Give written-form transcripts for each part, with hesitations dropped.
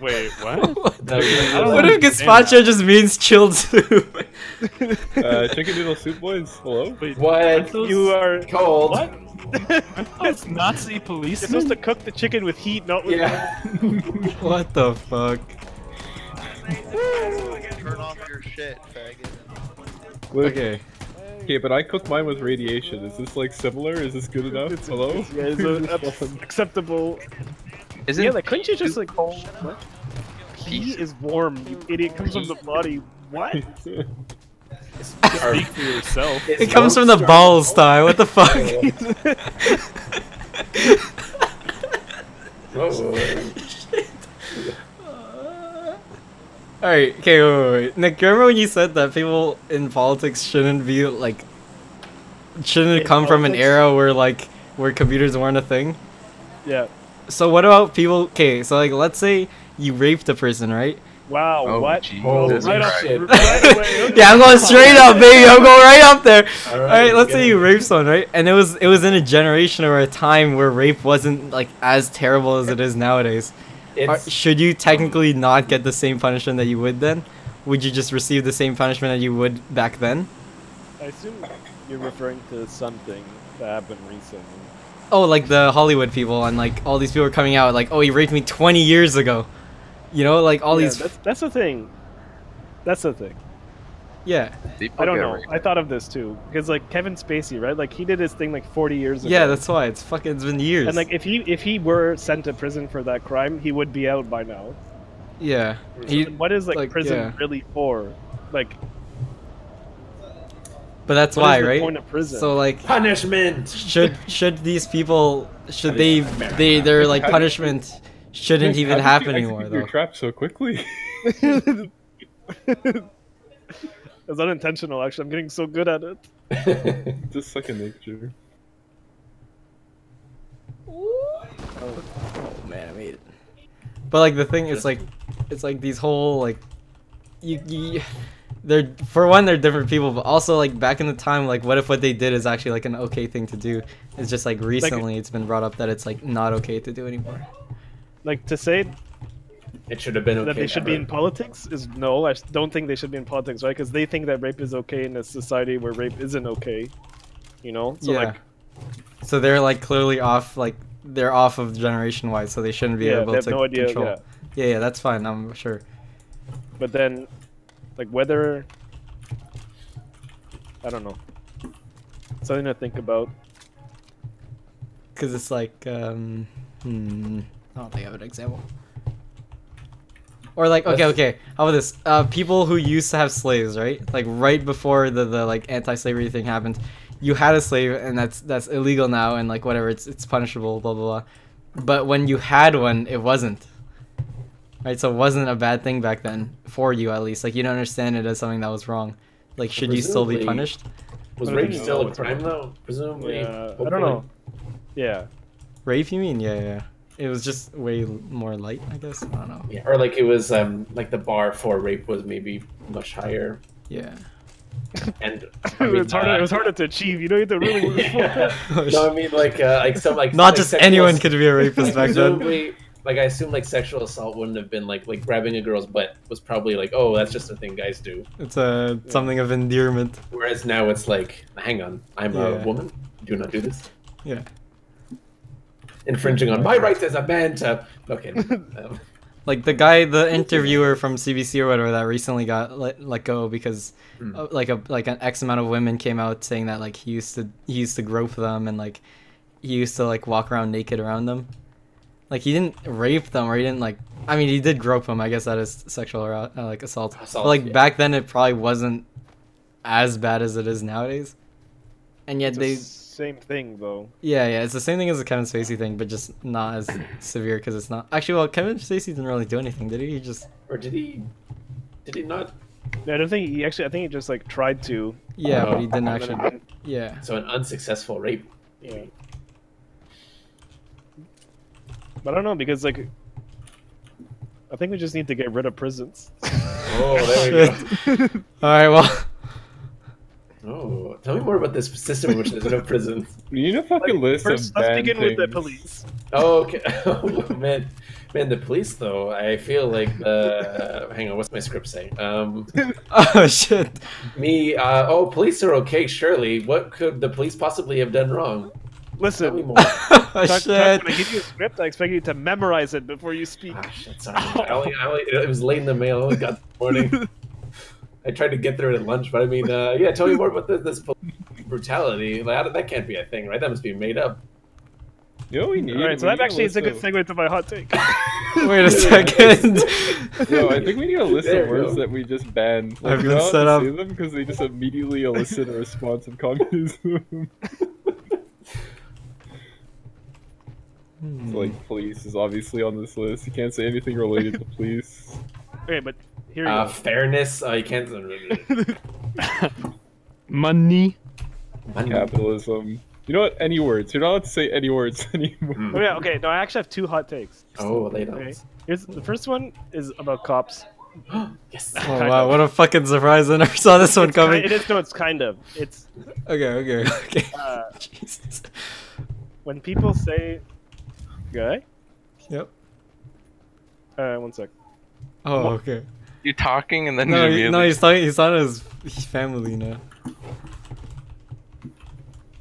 Wait, what? What if gazpacho just means chilled soup? Chicken noodle soup, boys. Hello. Wait, What? you are Cold. what? It's Nazi police. You're supposed to cook the chicken with heat, not with. Yeah. What the fuck? Turn off your shit, faggot. Okay. Okay, but I cook mine with radiation. Is this like similar? Is this good enough? Hello? Yeah, it's acceptable. Isn't Yeah, like couldn't you just like what? Pee is warm, you idiot. Comes from the body. What? Speak for yourself. It comes from the balls, Ty. What the fuck? Alright, okay, wait. Nick, you remember when you said that people in politics shouldn't be like, shouldn't come from an era where computers weren't a thing? Yeah. So what about people? Okay, so like let's say you raped a person, right? Wow. Oh, what? Jesus Right off, Christ. right away. Yeah, I'm going straight up, baby. I'm going right up there. All Alright, let's go. say you raped someone, right? And it was in a generation or a time where rape wasn't like as terrible as it is nowadays. Should you technically not get the same punishment that you would then? Would you just receive the same punishment that you would back then? I assume you're referring to something that happened recently. Oh, like the Hollywood people and like all these people are coming out like, oh, he raped me 20 years ago. You know, like all these. That's the thing. That's the thing. Yeah. I don't know. I thought of this too because like Kevin Spacey, right? Like he did his thing like 40 years ago. Yeah, that's why it's been years. And like if he were sent to prison for that crime, he would be out by now. Yeah. So what is like prison really for? Like. But that's what why, is the right? point of prison? So like punishment. Should these people their like punishment shouldn't even happen anymore though. You're trapped so quickly. It's unintentional, actually. I'm getting so good at it. Just second nature. Oh man, I made it. But like the thing is like, it's like these whole like, they're for one they're different people, but also like back in the time like what if what they did is actually like an okay thing to do? It's just like recently it's been brought up that it's like not okay to do anymore. Like to say it should have been okay that they should be in politics is no. I don't think they should be in politics, right? Because they think that rape is okay in a society where rape isn't okay. You know? So like, so they're like clearly off, like they're off of generation wise, so they shouldn't be able they have to no idea, control. Yeah, that's fine. I'm sure. But then, like whether I don't know, something to think about. Because it's like, I don't think I have an example. Or like, okay, how about this? People who used to have slaves, right? Like right before the like anti-slavery thing happened, you had a slave, and that's illegal now, and like whatever, it's punishable, blah blah blah. But when you had one, it wasn't. Right, so it wasn't a bad thing back then for you at least. Like you don't understand it as something that was wrong. Like should you still be punished? Was rape still a crime though? Presumably. I don't know. Yeah. Rape, you mean? Yeah. It was just way more light, I guess. I don't know. Yeah, or like it was like the bar for rape was maybe much higher. Yeah. And I mean, it was harder to achieve. You know, you have to really work for it. No, I mean like some like not like just anyone could be a rapist back then. Like I assume like sexual assault wouldn't have been like grabbing a girl's butt was probably like, oh, that's just a thing guys do. It's something of endearment. Whereas now it's like, hang on, I'm a woman. Do not do this. Yeah. Infringing on my rights as a man to like the interviewer from CBC or whatever that recently got let go because like an X amount of women came out saying that like he used to grope them and like he used to like walk around naked around them. Like he didn't rape them or he didn't like, I mean he did grope them, I guess that is sexual like assault. But like back then it probably wasn't as bad as it is nowadays. And yet same thing though. Yeah, it's the same thing as the Kevin Spacey thing, but just not as severe because it's not. Actually, well, Kevin Spacey didn't really do anything, did he? He just. Or did he? Did he not? No, I don't think he actually. I think he just like tried to. Yeah, but he didn't actually. Yeah. So an unsuccessful rape. Yeah. But I don't know because like. I think we just need to get rid of prisons. Oh, there we go. All right, well. Oh, tell me more about this system in which there's no prisons. You need a fucking list first, of bad let's begin things. with the police. Oh, okay. Oh, man. Man, the police though, I feel like hang on, what's my script say? Oh shit. Police are okay, surely. What could the police possibly have done wrong? Tell me Listen, more. Oh Chuck, shit. when I give you a script, I expect you to memorize it before you speak. Ah, shit, sorry. It was late in the mail. I only got this morning. I tried to get there at lunch, but I mean, yeah, tell me more about this brutality. Like, that can't be a thing, right? That must be made up. You know what we need? Alright, so We that need actually is a good list segue to my hot take. Wait a second. No, I think we need a list There of we words go. that we just ban. Like, I've we been don't set have up. to say them because they just immediately elicit a response of communism. So, like, police is obviously on this list. You can't say anything related to police. Okay, but here you go. Fairness, you can't. Money. Capitalism. You know what? Any words. You're not allowed to say any words anymore. Oh yeah, okay. No, I actually have two hot takes. Oh, lay down. Okay. Here's the first one is about cops. Yes. Oh Kind wow, of. what a fucking surprise! I never saw this one coming. It is. No, it's kind of. It's Okay. Jesus. when people say, "Guy." Yep. One sec. Oh, okay. You're talking and then No, you he's talking. He's on his family now.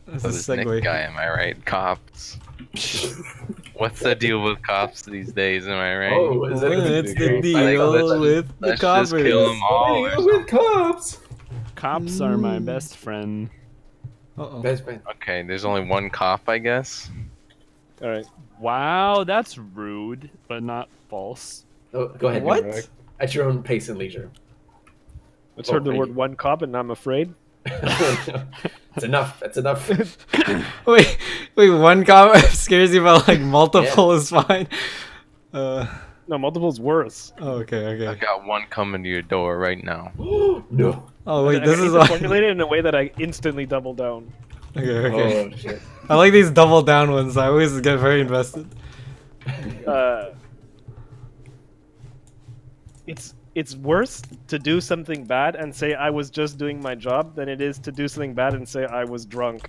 That's a this Nick segue. guy, am I right? Cops. What's the deal with cops these days? Am I right? Oh, is that What's the okay. deal with the Let's just coppers? kill them all. Deal with cops. Cops are my best friend. Uh-oh. Best friend. Okay, there's only one cop, I guess. All right. Wow, that's rude, but not false. Oh, go ahead. What? Nick. At your own pace and leisure. Let's heard the word one cop, and I'm afraid. It's enough. That's enough. Wait, one cop scares you, but like multiple is fine. No, multiple's worse. Oh, okay. I got one coming to your door right now. No. Oh wait, And this I is need to why. formulate it in a way that I instantly double down. Okay. Oh shit. I like these double down ones. I always get very invested. It's worse to do something bad and say I was just doing my job than it is to do something bad and say I was drunk.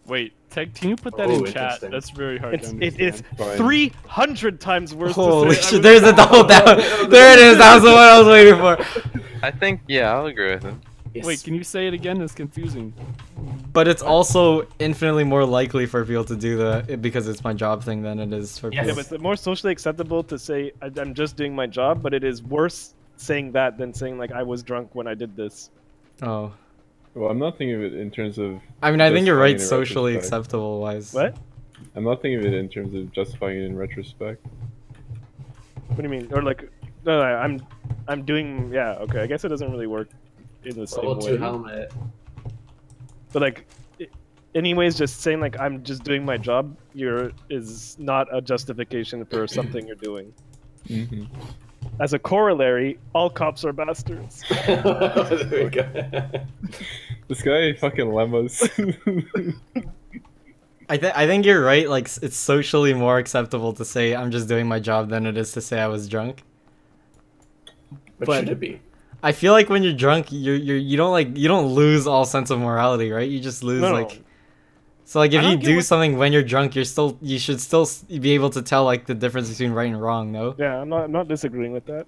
Wait, Tech, can you put that Oh, in chat? interesting. That's very hard to It is understand. 300 times worse Holy to say shit! There's a double down. There it is. That was the one I was waiting for. I think, yeah, I'll agree with him. Yes. Wait, can you say it again? It's confusing. But it's also infinitely more likely for people to do that because it's my job thing than it is for Yes. people. Yeah, but it's more socially acceptable to say I'm just doing my job, but it is worse saying that than saying like I was drunk when I did this. Oh. Well, I'm not thinking of it in terms of. I mean, I think you're justifying right it in socially retrospect. acceptable wise. What? I'm not thinking of it in terms of justifying it in retrospect. What do you mean? Or like, no, I'm doing. Yeah, okay. I guess it doesn't really work in the same Level 2 way. helmet. But like, anyways, just saying like I'm just doing my job, is not a justification for something you're doing. Mm-hmm. As a corollary, all cops are bastards. There we go. This guy fucking lemmas. I think you're right. Like, it's socially more acceptable to say I'm just doing my job than it is to say I was drunk. What But- should it be? I feel like when you're drunk, you don't lose all sense of morality, right? You just lose No, no. like. So like if I you don't get do what- something when you're drunk, you should still be able to tell like the difference between right and wrong, no? Yeah, I'm not disagreeing with that.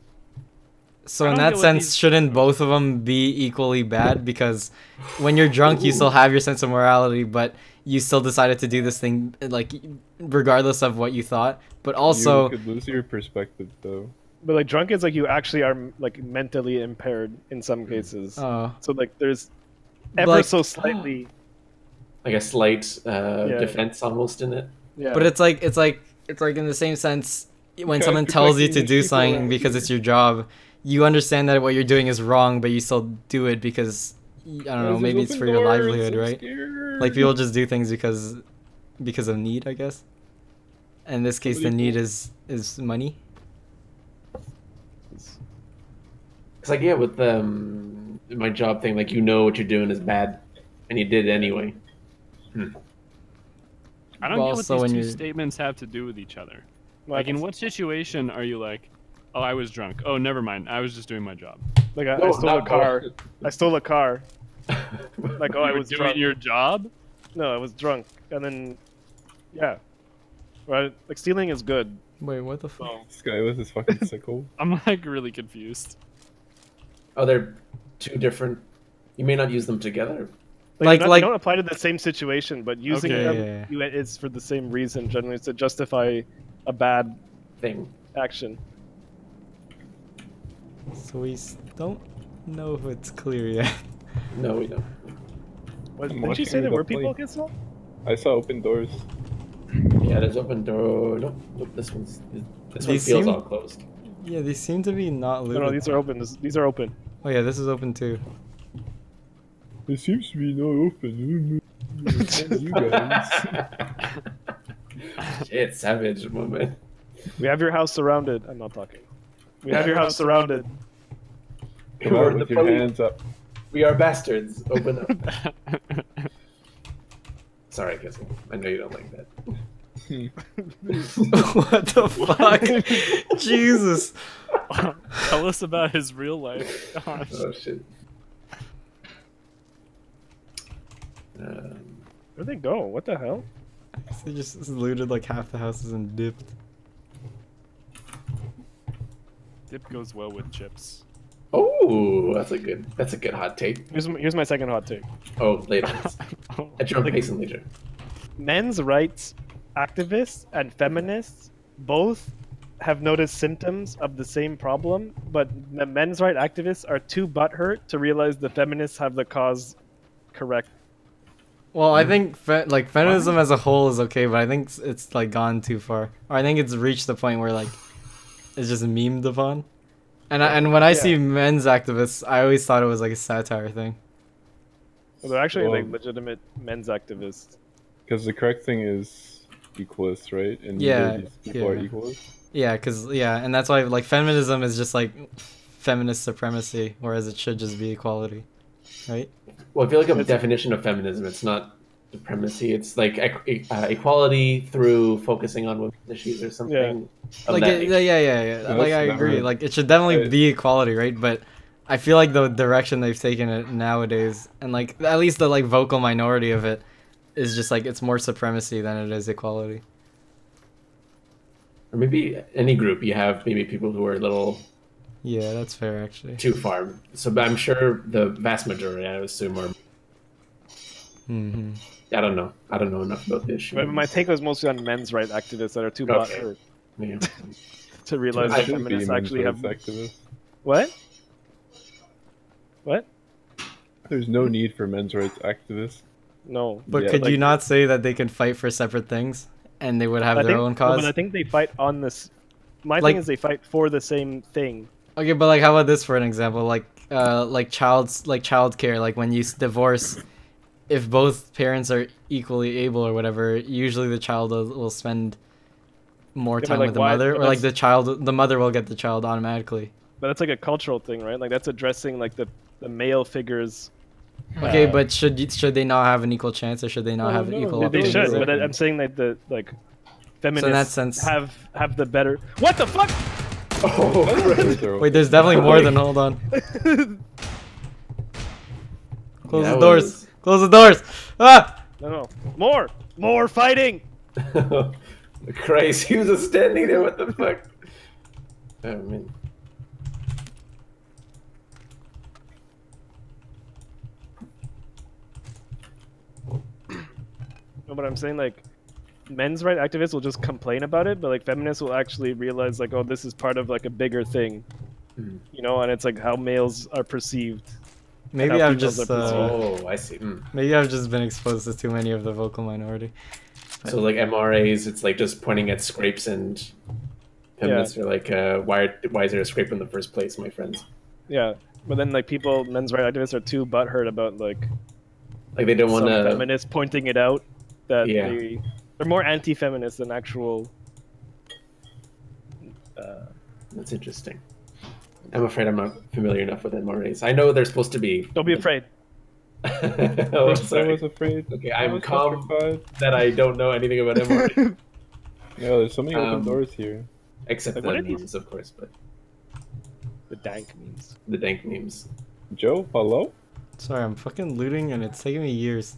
So I in don't that get what sense, these- shouldn't both of them be equally bad? Because when you're drunk, you still have your sense of morality, but you still decided to do this thing, like regardless of what you thought. But also, you could lose your perspective though. But like drunk is like you actually are like mentally impaired in some cases. oh, So like there's ever Like- so slightly. Like a slight defense almost in it. Yeah. but it's like in the same sense when Okay, someone it's tells you like to you do should something go because out. it's your job, you understand that what you're doing is wrong, but you still do it because I don't know, maybe it's for your livelihood, right? Like people just do things because of need, I guess. In this case, the need is money. It's like, yeah, with my job thing, like, you know what you're doing is bad, and you did it anyway. I don't Well, get what so when these two you're- statements have to do with each other. Like, Like, in what situation are you like, oh, I was drunk. Oh, never mind. I was just doing my job. like I No, stole a not car. both. I stole a car. Like oh, I You were was doing drunk. your job? No, I was drunk, and then yeah, right. Like stealing is good, Wait, what the fuck? Oh, This guy with his fucking sickle. I'm like really confused. Oh, they're two different. You may not use them together. Like- they don't apply to the same situation, but using Okay. them is for the same reason. Generally, it's to justify a bad Thing. action. So we don't know if it's clear yet. No, we don't. What, I'm didn't you watching say there the were play. people against them? I saw open doors. Yeah, there's open door. Nope, nope. This one They feels seem- all closed. Yeah, these seem to be not looted. No, these are open. These are open. Oh yeah, this is open too. It seems to be not open. You guys. Shit, savage moment. We have your house surrounded. I'm not talking. We have your house surrounded. Come We're out the with your police. hands up. We are bastards. Open up. Sorry, Kissing. I know you don't like that. What the fuck? Jesus. Tell us about his real life. Gosh. Oh shit. Where'd they go? What the hell? They just looted like half the houses and dipped. Dip goes well with chips. Oh, that's a good hot take. Here's my second hot take. Oh, later. Oh, At your own pace and leisure. Men's rights activists and feminists both have noticed symptoms of the same problem, but the men's rights activists are too butthurt to realize the feminists have the cause correct. Well, I think like feminism as a whole is okay, but I think it's like gone too far. Or I think it's reached the point where like it's just memed upon. And when I see men's activists, I always thought it was like a satire thing. Well, they're actually Well- like legitimate men's activists. Because the correct thing is equalist, right? And Yeah, neither of these people are yeah. equalists. Yeah, and that's why like feminism is just like feminist supremacy, whereas it should just be equality, right? Well, I feel like a definition of feminism, it's not supremacy. It's like equality through focusing on women's issues or something. of Like that nature. yeah. Like I that's agree. never- Like it should definitely Right. be equality, right? But I feel like the direction they've taken it nowadays, and like at least the like vocal minority of it, is just like it's more supremacy than it is equality. Or maybe any group, you have maybe people who are a little Yeah, that's fair actually. too far. So, but I'm sure the vast majority, I would assume, are. Hmm. I don't know. I don't know enough about the issue. But my take was mostly on men's rights activists that are too Okay. butthurt Yeah. to realize I that should be feminists men's actually have. rights activists. What? What? There's no need for men's rights activists. No. But Yeah, could like- you not say that they can fight for separate things, and they would have I their think, own no, cause? but I think they fight on this. My Like- thing is they fight for the same thing. Okay, but like, how about this for an example? Like childcare. Like when you divorce, if both parents are equally able or whatever, usually the child will spend more Yeah, but, time like, with the why- mother, but or like that's- the mother will get the child automatically. But that's like a cultural thing, right? Like that's addressing like the male figures. Okay, but should they not have an equal chance, or should they not have no, equal they They opportunities? should, but I'm saying that the like feminists So in that sense- have the better. What the fuck? Oh, Throw- Wait, there's definitely more than. Hold on. Close That the doors. was- Close the doors. Ah! No, more fighting. Christ, he was just standing there. What the fuck? Oh man. No, but I'm saying like men's right activists will just complain about it, but like feminists will actually realize like, oh, this is part of like a bigger thing, you know, and it's like how males are perceived. Maybe how I've females just are perceived. Oh, I see. maybe I've just been exposed to too many of the vocal minority. So like MRAs, it's like just pointing at scrapes, and feminists are like, why is there a scrape in the first place, my friends? Yeah, but then like men's right activists are too butthurt about like Like they don't some want to. feminists pointing it out that Yeah. they're more anti-feminist than actual. That's interesting. I'm afraid I'm not familiar enough with MRAs. I know they're supposed to be. Don't be afraid. Oh, First I sorry. was afraid. Okay, I I'm was calm petrified. that I don't know anything about MRAs. Yeah, there's so many open Um, doors here. Except Like, the what are these? memes, of course, but The dank memes. the dank memes. Joe, hello? Sorry, I'm fucking looting, and it's taking me years.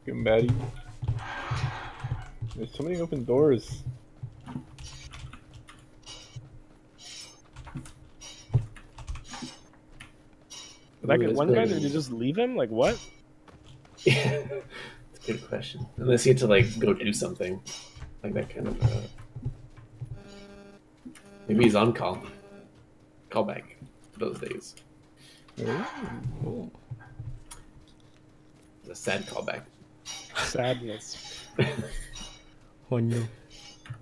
You baddie. There's so many open doors. That guy, that's one guy, good. did you just leave him? Like what? Yeah, it's a good question. Unless he had to like go do something, like that kind of. Maybe he's on call. Callback. Those days. Ooh. It's a sad callback. Sadness. Oh no.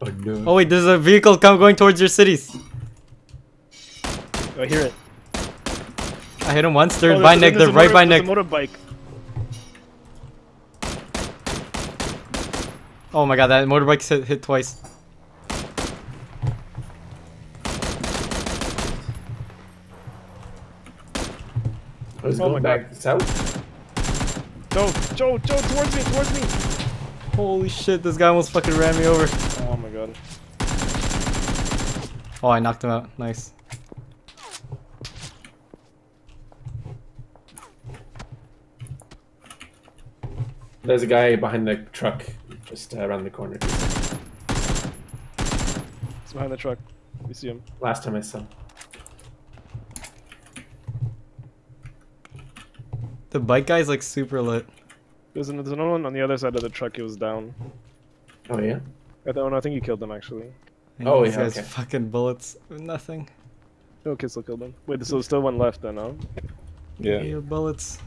Oh no. Oh wait, there's a vehicle going towards your cities. I hear it. I hit him once. They're Oh, by Nick. They're right by Nick. There's a motorbike. Oh my god, that motorbike hit twice. I was Oh going my back south. Joe, towards me. Holy shit, this guy almost fucking ran me over. Oh my god. Oh, I knocked him out. Nice. There's a guy behind the truck, just around the corner. He's behind the truck. You see him. Last time I saw. The bike guy's like super lit. There's another one on the other side of the truck. He was down. Oh yeah. I think you killed him actually. Oh, These yeah, guys okay. fucking bullets. Nothing. No, Kissel killed him. Wait, so there's still one left then, huh? Yeah. Your bullets.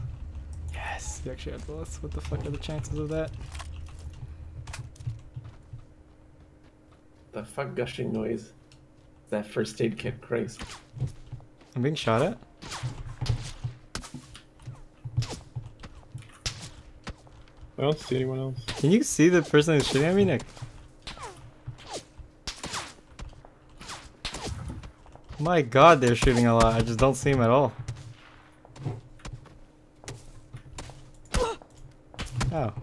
Yes, you actually had bullets. What the fuck are the chances of that? The fuck gushing noise? That first aid kit, Christ. I'm being shot at? I don't see anyone else. Can you see the person who's shooting at me, Nick? My god, they're shooting a lot. I just don't see him at all. Oh,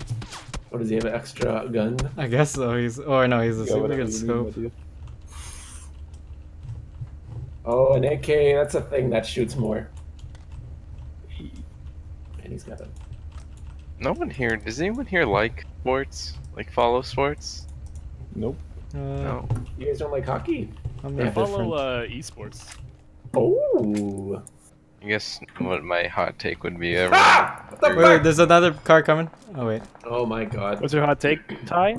What does he have? An extra gun? I guess so. He's. Or no, he's a super good scope. Oh, an AK. That's a thing that shoots more. And he's got a. No one here. Does anyone here like sports? Like follow sports? Nope. No. You guys don't like hockey? I'm Yeah, different. Follow esports. Oh. I guess what my hot take would be. Ah! What the Wait, fuck? there's another car coming. Oh wait. Oh my god. What's your hot take, Ty?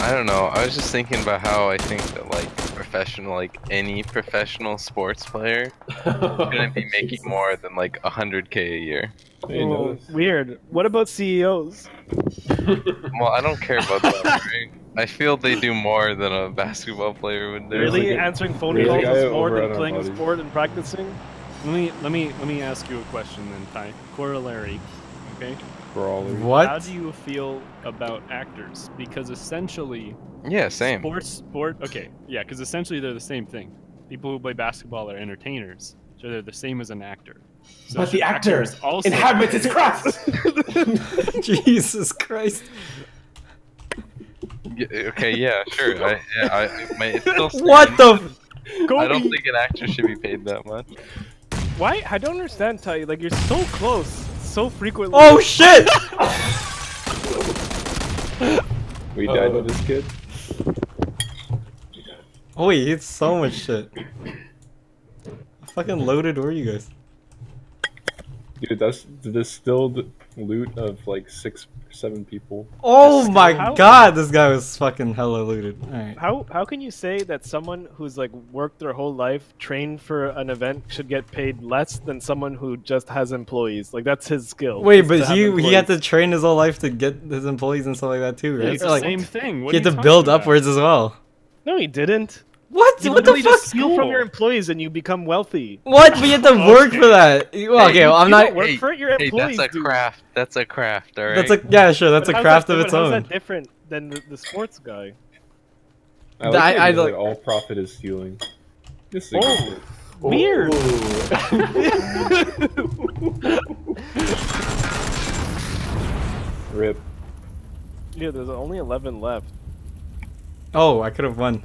I don't know. I was just thinking about how I think that like any professional sports player shouldn't be making more than like 100K a year. Hey, no. Weird. What about CEOs? Well, I don't care about that. Right? I feel they do more than a basketball player would do. Really? like a- Answering phone there's a calls guy is more over than at playing a our buddies. sport and practicing? Let me ask you a question then, Ty. Corollary. Okay. Brawler. How What? do you feel about actors? Because essentially, Yeah, same. Okay, yeah, because essentially they're the same thing. People who play basketball are entertainers, so they're the same as an actor. So But the should actor actors also inhabits his craft! Jesus Christ. Okay, yeah, sure. It's still What the? I don't think an actor should be paid that much. Why? I don't understand, Ty. Like, you're so close, so frequently. Oh shit! We died with this kid. Oh wait, he hit so much shit. How fucking loaded were you guys? Dude, there's still the loot of like 6 or 7 people. Oh my How- god, this guy was fucking hella looted. Alright. How can you say that someone who's like worked their whole life, trained for an event, should get paid less than someone who just has employees? Like, that's his skill. Wait, is but to have he had to employees. train his whole life to get his employees and stuff like that too, right? It's So, the like, same thing. What he are had you to talking build about? upwards as well. No, he didn't. What? You What the literally fuck? just steal from your employees and you become wealthy. What? But you had to work for that. Well, okay, well, I'm You not. don't work for it. Your Hey, employees that's a do. craft. That's a craft, alright? That's a yeah, sure. That's But a how's craft that- of but its how's own. that different than the sports guy? I like I- the I idea like- that all profit is stealing. Just Oh, weird. Rip. Yeah, there's only 11 left. Oh, I could have won.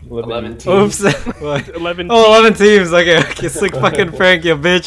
11 teams. Oops. What? 11 Oh, 11 teams. Okay, okay, sick fucking prank, you bitch.